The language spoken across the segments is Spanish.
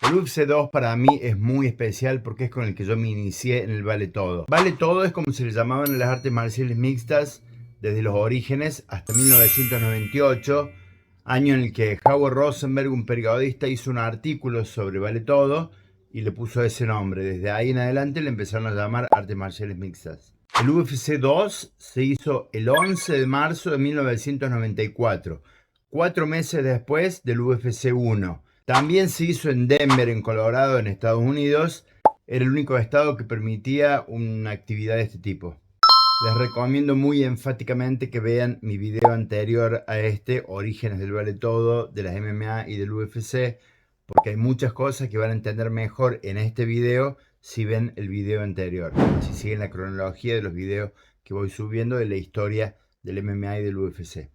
El UFC 2 para mí es muy especial porque es con el que yo me inicié en el Vale Todo. Vale Todo es como se le llamaban en las artes marciales mixtas desde los orígenes hasta 1998, año en el que Howard Rosenberg, un periodista, hizo un artículo sobre Vale Todo y le puso ese nombre. Desde ahí en adelante le empezaron a llamar artes marciales mixtas. El UFC 2 se hizo el 11 de marzo de 1994, 4 meses después del UFC 1. También se hizo en Denver, en Colorado, en Estados Unidos. Era el único estado que permitía una actividad de este tipo. Les recomiendo muy enfáticamente que vean mi video anterior a este, Orígenes del Vale Todo, de las MMA y del UFC, porque hay muchas cosas que van a entender mejor en este video si ven el video anterior, si siguen la cronología de los videos que voy subiendo de la historia del MMA y del UFC.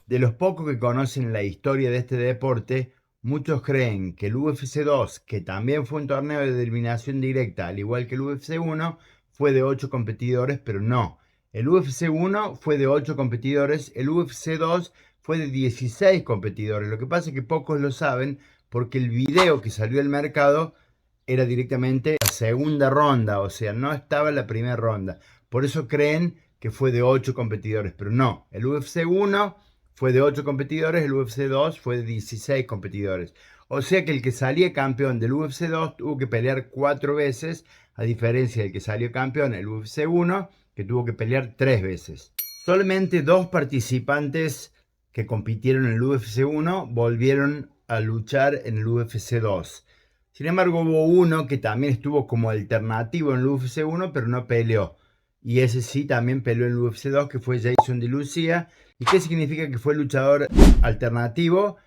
De los pocos que conocen la historia de este deporte, muchos creen que el UFC 2, que también fue un torneo de eliminación directa, al igual que el UFC 1, fue de 8 competidores, pero no. El UFC 1 fue de 8 competidores, el UFC 2 fue de 16 competidores. Lo que pasa es que pocos lo saben porque el video que salió al mercado era directamente la segunda ronda, o sea, no estaba en la primera ronda. Por eso creen que fue de 8 competidores, pero no. El UFC 1 fue de 8 competidores, el UFC 2 fue de 16 competidores. O sea que el que salía campeón del UFC 2 tuvo que pelear 4 veces, a diferencia del que salió campeón el UFC 1, que tuvo que pelear 3 veces. Solamente 2 participantes que compitieron en el UFC 1 volvieron a luchar en el UFC 2. Sin embargo, hubo uno que también estuvo como alternativo en el UFC 1, pero no peleó. Y ese sí también peleó en el UFC 2, que fue Jason DeLucia. ¿Y qué significa que fue luchador alternativo?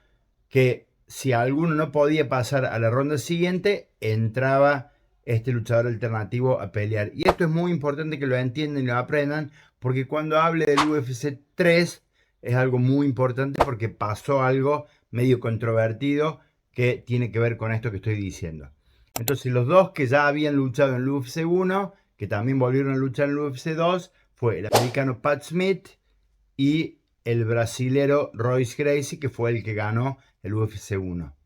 Que si alguno no podía pasar a la ronda siguiente, entraba este luchador alternativo a pelear. Y esto es muy importante que lo entiendan y lo aprendan, porque cuando hable del UFC 3 es algo muy importante porque pasó algo medio controvertido que tiene que ver con esto que estoy diciendo. Entonces los dos que ya habían luchado en el UFC 1, que también volvieron a luchar en el UFC 2, fue el americano Pat Smith y el brasilero Royce Gracie, que fue el que ganó el UFC 1.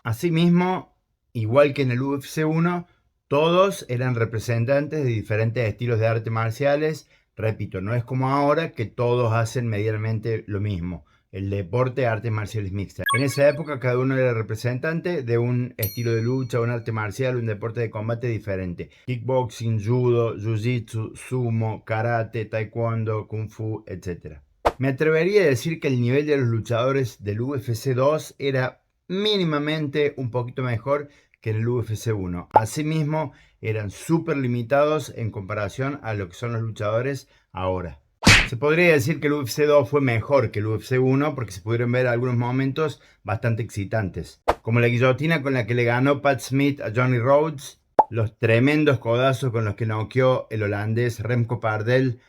Asimismo, igual que en el UFC 1, todos eran representantes de diferentes estilos de artes marciales. Repito, no es como ahora que todos hacen medianamente lo mismo. El deporte de artes marciales mixtas. En esa época cada uno era representante de un estilo de lucha, un arte marcial, un deporte de combate diferente. Kickboxing, judo, jiu-jitsu, sumo, karate, taekwondo, kung fu, etc. Me atrevería a decir que el nivel de los luchadores del UFC 2 era mínimamente un poquito mejor que en el UFC 1. Asimismo, eran súper limitados en comparación a lo que son los luchadores ahora. Se podría decir que el UFC 2 fue mejor que el UFC 1 porque se pudieron ver algunos momentos bastante excitantes, como la guillotina con la que le ganó Pat Smith a Johnny Rhodes, los tremendos codazos con los que noqueó el holandés Remco Pardel,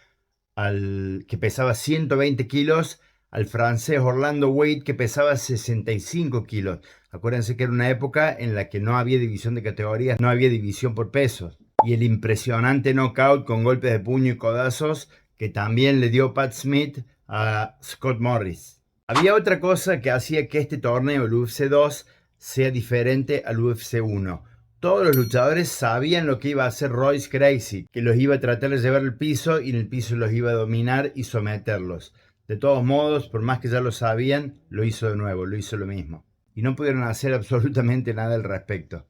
que pesaba 120 kilos, al francés Orlando Wade, que pesaba 65 kilos. Acuérdense que era una época en la que no había división de categorías, no había división por pesos. Y el impresionante knockout con golpes de puño y codazos que también le dio Pat Smith a Scott Morris. Había otra cosa que hacía que este torneo, el UFC 2, sea diferente al UFC 1. Todos los luchadores sabían lo que iba a hacer Royce Gracie, que los iba a tratar de llevar al piso y en el piso los iba a dominar y someterlos. De todos modos, por más que ya lo sabían, lo hizo de nuevo, lo hizo lo mismo. Y no pudieron hacer absolutamente nada al respecto.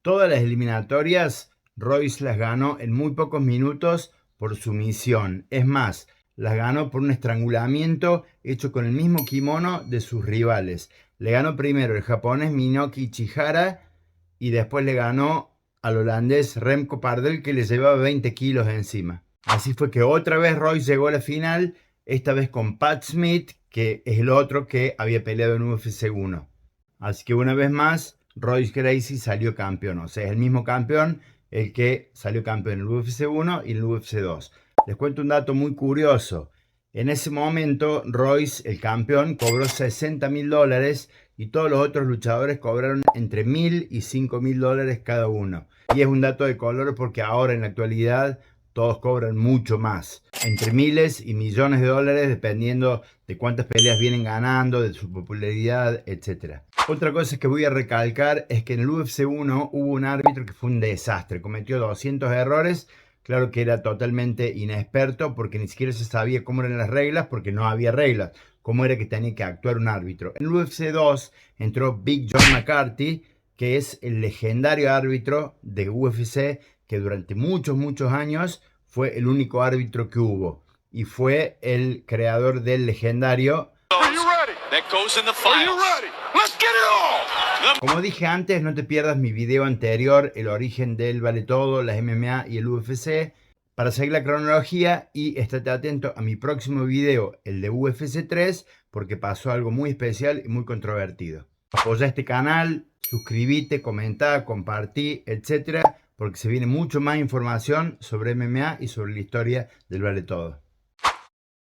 Todas las eliminatorias, Royce las ganó en muy pocos minutos por sumisión. Es más, las ganó por un estrangulamiento hecho con el mismo kimono de sus rivales. Le ganó primero el japonés Minoki Chihara y después le ganó al holandés Remco Pardel, que le llevaba 20 kilos encima. Así fue que otra vez Royce llegó a la final, esta vez con Pat Smith, que es el otro que había peleado en UFC 1. Así que una vez más, Royce Gracie salió campeón. O sea, es el mismo campeón el que salió campeón en el UFC 1 y en el UFC 2. Les cuento un dato muy curioso. En ese momento, Royce, el campeón, cobró $60.000 y todos los otros luchadores cobraron entre $1.000 y $5.000 cada uno. Y es un dato de color porque ahora en la actualidad todos cobran mucho más, entre miles y millones de dólares dependiendo de cuántas peleas vienen ganando, de su popularidad, etc. Otra cosa que voy a recalcar es que en el UFC 1 hubo un árbitro que fue un desastre, cometió 200 errores, claro que era totalmente inexperto porque ni siquiera se sabía cómo eran las reglas porque no había reglas, cómo era que tenía que actuar un árbitro. En el UFC 2 entró Big John McCarthy, que es el legendario árbitro de UFC que durante muchos años fue el único árbitro que hubo y fue el creador del legendario. Como dije antes, no te pierdas mi video anterior, el origen del Vale Todo, las MMA y el UFC, para seguir la cronología, y estate atento a mi próximo video, el de UFC 3, porque pasó algo muy especial y muy controvertido. Apoya este canal, suscríbete, comenta, compartí, etcétera, porque se viene mucho más información sobre MMA y sobre la historia del Vale Todo.